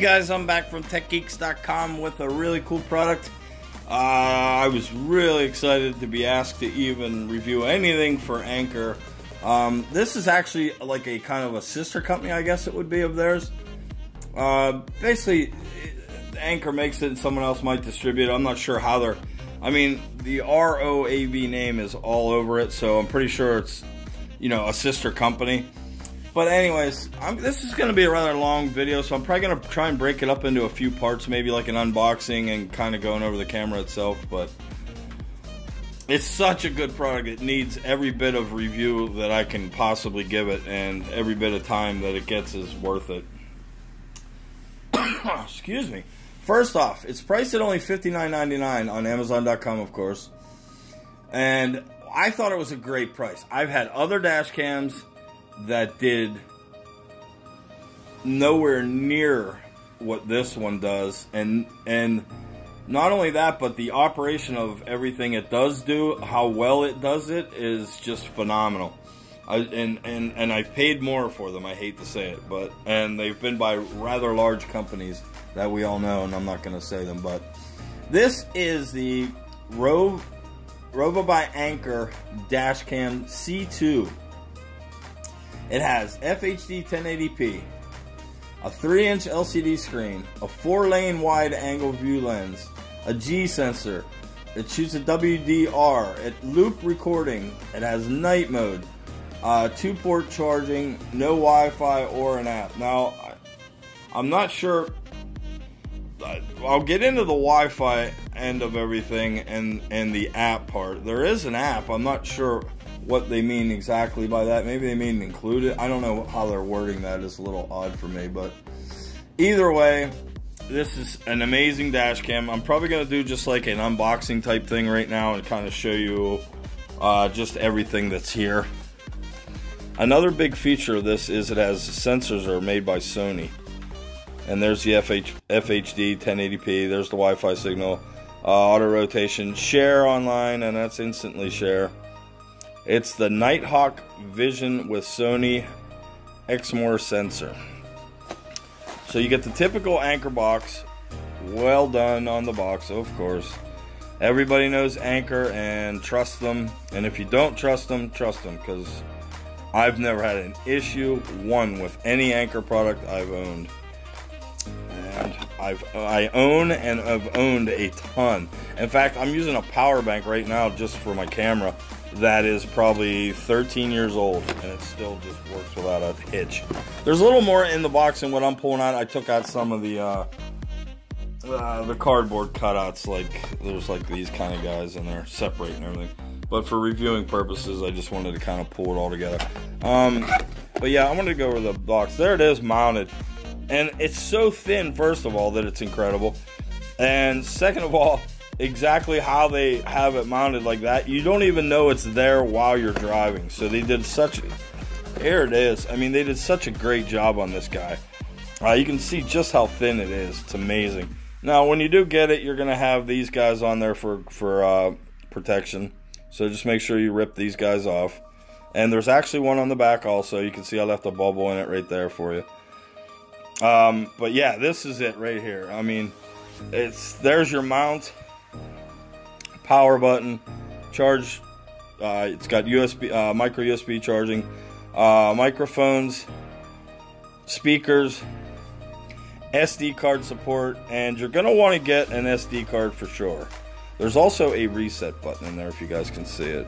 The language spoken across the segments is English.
guys, I'm back from techgeeks.com with a really cool product. I was really excited to be asked to even review anything for Anker. This is actually like a kind of a sister company, I guess it would be, of theirs. Basically, Anker makes it and someone else might distribute it. I'm not sure how they're... I mean, the Roav name is all over it, so I'm pretty sure it's, you know, a sister company. But anyways, this is going to be a rather long video, so I'm probably going to try and break it up into a few parts, maybe like an unboxing and kind of going over the camera itself. But it's such a good product. It needs every bit of review that I can possibly give it, and every bit of time that it gets is worth it. Excuse me. First off, it's priced at only $59.99 on Amazon.com, of course. And I thought it was a great price. I've had other dash cams that did nowhere near what this one does, and not only that, but the operation of everything it does do, how well it does it, is just phenomenal. And I've paid more for them, I hate to say it, but and they've been by rather large companies that we all know, and I'm not going to say them, but this is the Roav by Anker Dash Cam C2. It has FHD 1080p, a 3-inch LCD screen, a 4-lane wide angle view lens, a G sensor. It shoots a WDR, loop recording. It has night mode, 2-port charging, no Wi-Fi or an app. Now, I'm not sure. I'll get into the Wi-Fi end of everything and the app part. There is an app. I'm not sure what they mean exactly by that. Maybe they mean included. I don't know how they're wording that. It's a little odd for me, but either way, this is an amazing dash cam. I'm probably going to do just like an unboxing type thing right now and kind of show you just everything that's here. Another big feature of this is it has sensors that are made by Sony. And there's the FHD 1080p. There's the Wi-Fi signal, auto rotation, share online, and that's instantly share. It's the Nighthawk Vision with Sony Exmor sensor. So you get the typical Anker box. Well done on the box, of course. Everybody knows Anker and trust them. And if you don't trust them, because I've never had an issue, with any Anker product I've owned. And I own and I've owned a ton. In fact, I'm using a power bank right now just for my camera that is probably 13 years old, and it still just works without a hitch. There's a little more in the box than what I'm pulling out. I took out some of the cardboard cutouts. Like there's like these kind of guys in there, separating everything. But for reviewing purposes, I just wanted to kind of pull it all together. But yeah, I wanted to go over the box. There it is, mounted. And it's so thin, first of all, that it's incredible. And second of all, exactly how they have it mounted like that, you don't even know it's there while you're driving. So they did here it is. I mean, they did such a great job on this guy. You can see just how thin it is. It's amazing. Now, when you do get it, you're going to have these guys on there for protection. So just make sure you rip these guys off. And there's actually one on the back also. You can see I left a bubble in it right there for you. But yeah, this is it right here. I mean, there's your mount, power button, charge. It's got USB, micro USB charging, microphones, speakers, SD card support, and you're gonna want to get an SD card for sure. There's also a reset button in there if you guys can see it,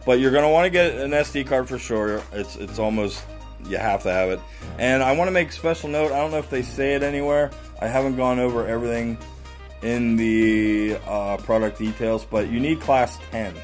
but you're gonna want to get an SD card for sure. It's almost, you have to have it. And I want to make special note, I don't know if they say it anywhere, I haven't gone over everything in the product details, but you need class 10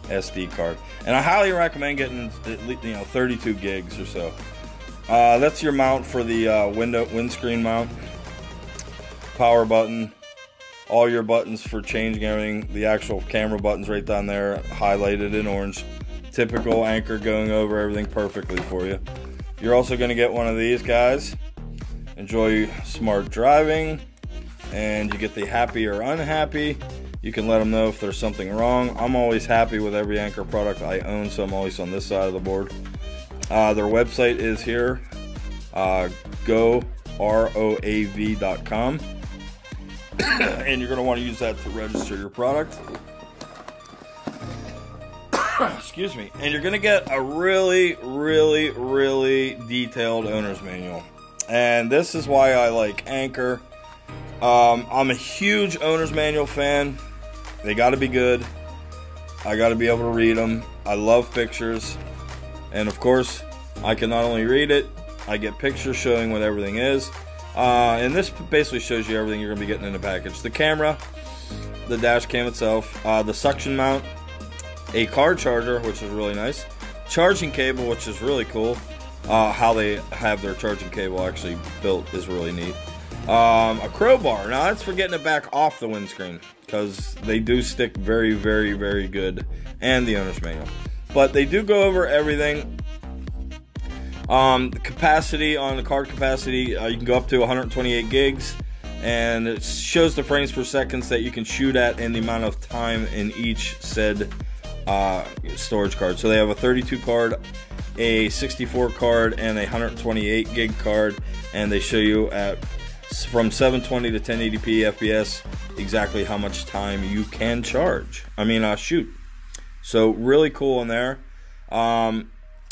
SD card, and I highly recommend getting at least, 32 gigs or so. That's your mount for the windscreen mount, power button, all your buttons for changing everything, the actual camera buttons right down there highlighted in orange. Typical Anker, going over everything perfectly for you. You're also going to get one of these guys. Enjoy smart driving, and you get the happy or unhappy. You can let them know if there's something wrong. I'm always happy with every Anker product I own, so I'm always on this side of the board. Their website is here. Go Roav.com. And you're going to want to use that to register your product. Excuse me. And you're going to get a really, really, really detailed owner's manual. And this is why I like Anker. I'm a huge owner's manual fan. They got to be good. I got to be able to read them. I love pictures. And of course, I can not only read it, I get pictures showing what everything is. And this basically shows you everything you're going to be getting in the package. The camera, the dash cam itself, the suction mount, a car charger, which is really nice, charging cable, which is really cool. How they have their charging cable actually built is really neat. A crowbar. Now that's for getting it back off the windscreen, because they do stick very, very, very good, and the owner's manual. But they do go over everything. The capacity on the card capacity, you can go up to 128 gigs, and it shows the frames per second that you can shoot at and the amount of time in each said storage card. So they have a 32 card, a 64 card, and a 128 gig card, and they show you at from 720 to 1080p FPS exactly how much time you can charge. Shoot. So really cool in there.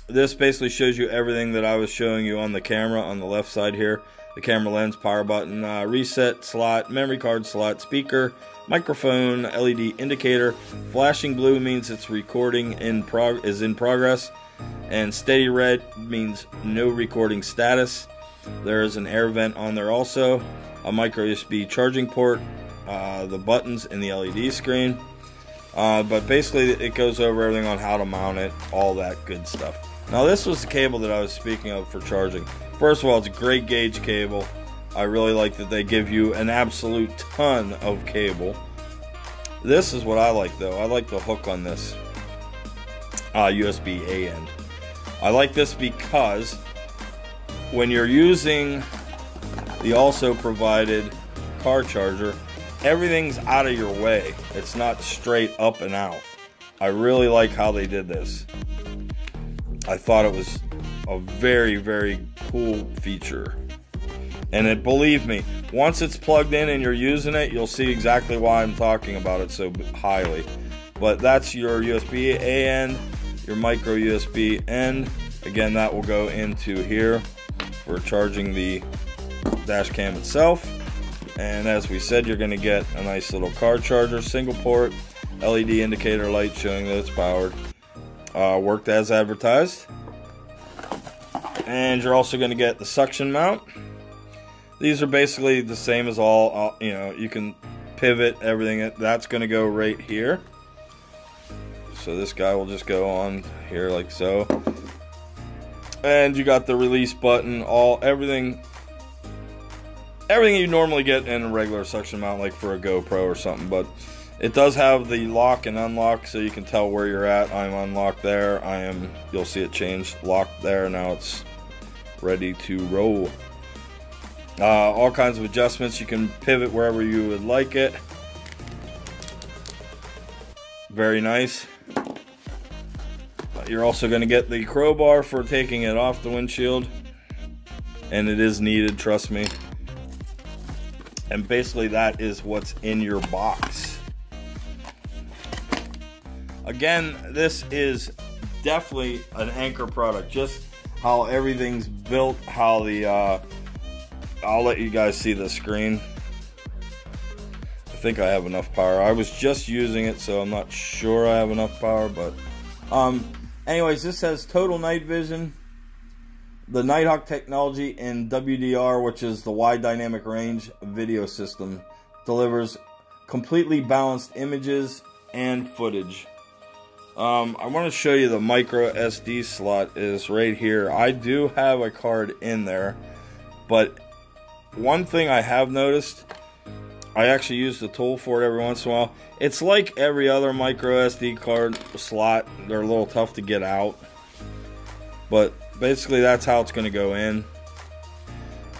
This basically shows you everything that I was showing you on the camera on the left side here. The camera lens, power button, reset slot, memory card slot, speaker, microphone, LED indicator. Flashing blue means it's recording is in progress, and steady red means no recording status. There is an air vent on there also, a microSD charging port, the buttons in the LED screen. But basically it goes over everything on how to mount it, all that good stuff. Now this was the cable that I was speaking of for charging. First of all, it's a great gauge cable. I really like that they give you an absolute ton of cable. This is what I like though. I like the hook on this USB A end. I like this because when you're using the also provided car charger, everything's out of your way. It's not straight up and out. I really like how they did this. I thought it was a very, very cool feature. And believe me, once it's plugged in and you're using it, you'll see exactly why I'm talking about it so highly. But that's your USB A end, your micro USB end. Again, that will go into here for charging the dash cam itself. And as we said, you're going to get a nice little car charger, single port, LED indicator light showing that it's powered. Worked as advertised. And you're also going to get the suction mount. These are basically the same as all, you can pivot everything. That's going to go right here. So this guy will just go on here like so. And you got the release button, everything you normally get in a regular suction mount, like for a GoPro or something. But it does have the lock and unlock, so you can tell where you're at. I'm unlocked there. You'll see it changed, locked there. Now it's ready to roll. All kinds of adjustments. You can pivot wherever you would like it. Very nice. You're also going to get the crowbar for taking it off the windshield, and it is needed, trust me. And basically that is what's in your box. Again, this is definitely an Anker product. Just how everything's built, how the I'll let you guys see the screen. I think I have enough power. I was just using it, so I'm not sure I have enough power, but anyways, this has total night vision, the Nighthawk technology, and WDR, which is the wide dynamic range video system. Delivers completely balanced images and footage. I want to show you the micro SD slot is right here. I do have a card in there, but one thing I have noticed, I actually use the tool for it every once in a while. It's like every other micro SD card slot. They're a little tough to get out, but basically that's how it's going to go in.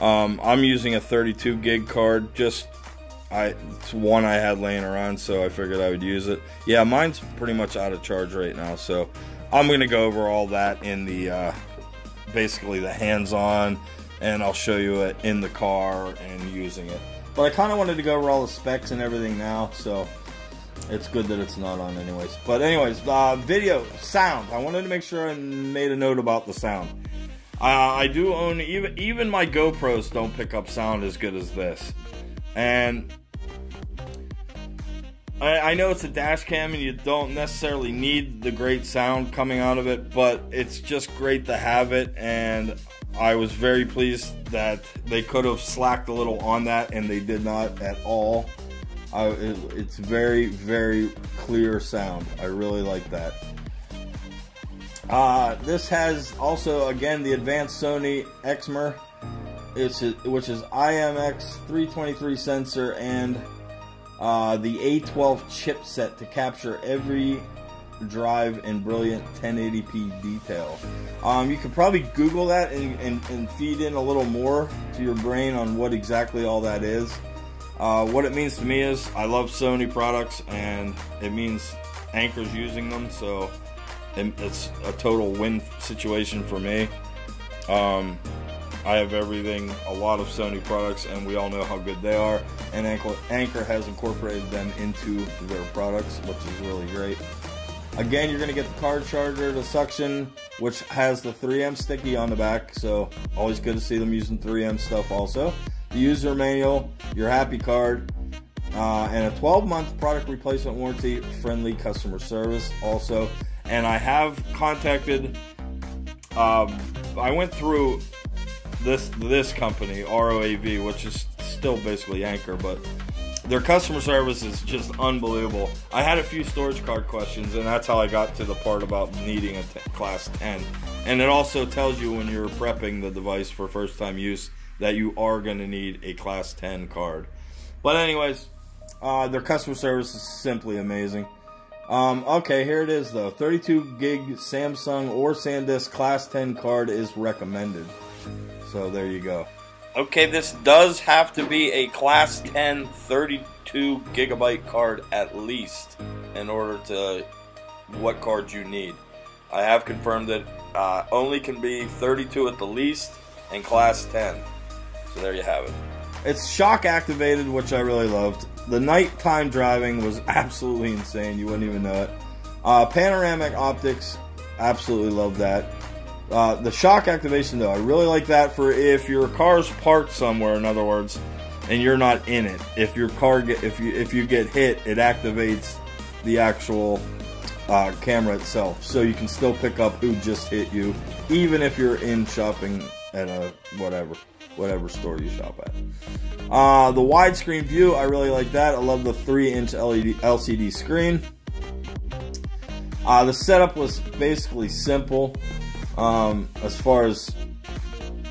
I'm using a 32 gig card. It's one I had laying around, so I figured I would use it. Yeah, mine's pretty much out of charge right now, so I'm going to go over all that in the basically the hands-on and I'll show you it in the car and using it. But I kind of wanted to go over all the specs and everything now, so it's good that it's not on anyways. But anyways, video, sound. I wanted to make sure I made a note about the sound. I do own, even my GoPros don't pick up sound as good as this. And I know it's a dash cam and you don't necessarily need the great sound coming out of it, but it's just great to have it, and I was very pleased that they could have slacked a little on that, and they did not at all. It's very, very clear sound. I really like that. This has also, again, the advanced Sony Exmor, which is IMX323 sensor, and the A12 chipset to capture every drive in brilliant 1080p detail. You could probably Google that and feed in a little more to your brain on what exactly all that is. What it means to me is I love Sony products, and it means Anker's using them, so it's a total win situation for me. I have everything, a lot of Sony products, and we all know how good they are, and Anker has incorporated them into their products, which is really great. Again, you're going to get the card charger, the suction, which has the 3M sticky on the back, so always good to see them using 3M stuff also. The user manual, your happy card, and a 12-month product replacement warranty, friendly customer service also. And I have contacted, I went through this company, Roav, which is still basically Anker, but their customer service is just unbelievable. I had a few storage card questions, and that's how I got to the part about needing a class 10. And it also tells you when you're prepping the device for first time use that you are going to need a class 10 card. But anyways, their customer service is simply amazing. Okay, here it is though. 32 gig Samsung or SanDisk class 10 card is recommended. So there you go. Okay, this does have to be a class 10 32 gigabyte card at least in order to what card you need. I have confirmed that only can be 32 at the least and class 10. So there you have it. It's shock activated, which I really loved. The nighttime driving was absolutely insane. You wouldn't even know it. Panoramic optics, absolutely love that. The shock activation, though, I really like that for if your car's parked somewhere, in other words, and you're not in it. If your car if you get hit, it activates the actual camera itself, so you can still pick up who just hit you, even if you're in shopping at a whatever store you shop at. The widescreen view, I really like that. I love the 3-inch LCD screen. The setup was basically simple. As far as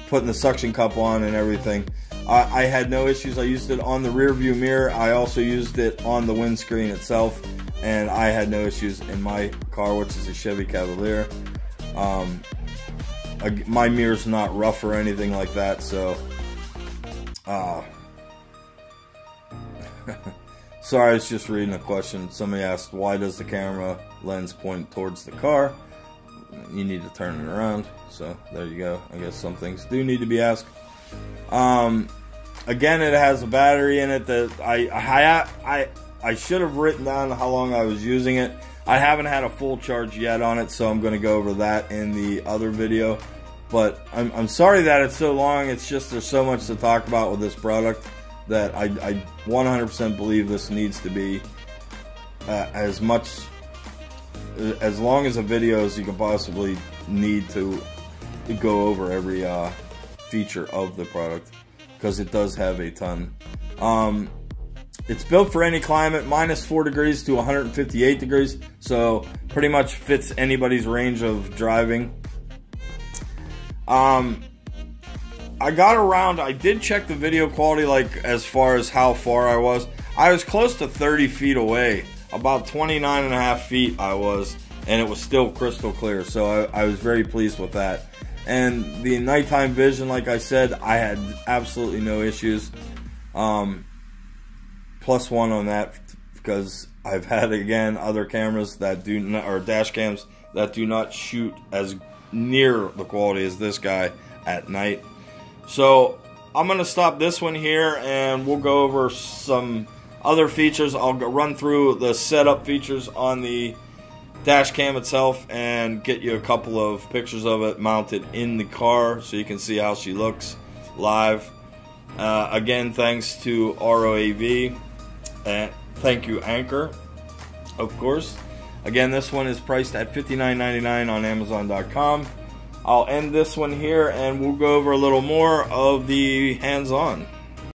putting the suction cup on and everything, I had no issues. I used it on the rear view mirror. I also used it on the windscreen itself, and I had no issues in my car, which is a Chevy Cavalier. My mirror's not rough or anything like that, so sorry, I was just reading a question. Somebody asked, why does the camera lens point towards the car? You need to turn it around, so there you go. I guess some things do need to be asked. Again, it has a battery in it that I should have written down how long I was using it. I haven't had a full charge yet on it, so I'm going to go over that in the other video. But I'm sorry that it's so long. It's just there's so much to talk about with this product that I 100% believe this needs to be as long as a video as you can possibly need to go over every feature of the product, because it does have a ton. It's built for any climate, -4 degrees to 158 degrees, so pretty much fits anybody's range of driving. I got around, I did check the video quality, like as far as how far I was. I was close to 30 feet away, about 29.5 feet I was, and it was still crystal clear, so I was very pleased with that. And the nighttime vision, like I said, I had absolutely no issues. +1 on that, because I've had, again, other cameras that do not, or dash cams that do not shoot as near the quality as this guy at night. So I'm going to stop this one here, and we'll go over some other features. I'll run through the setup features on the dash cam itself and get you a couple of pictures of it mounted in the car so you can see how she looks live. Again, thanks to Roav, and thank you Anker, of course. Again, this one is priced at $59.99 on Amazon.com. I'll end this one here, and we'll go over a little more of the hands-on.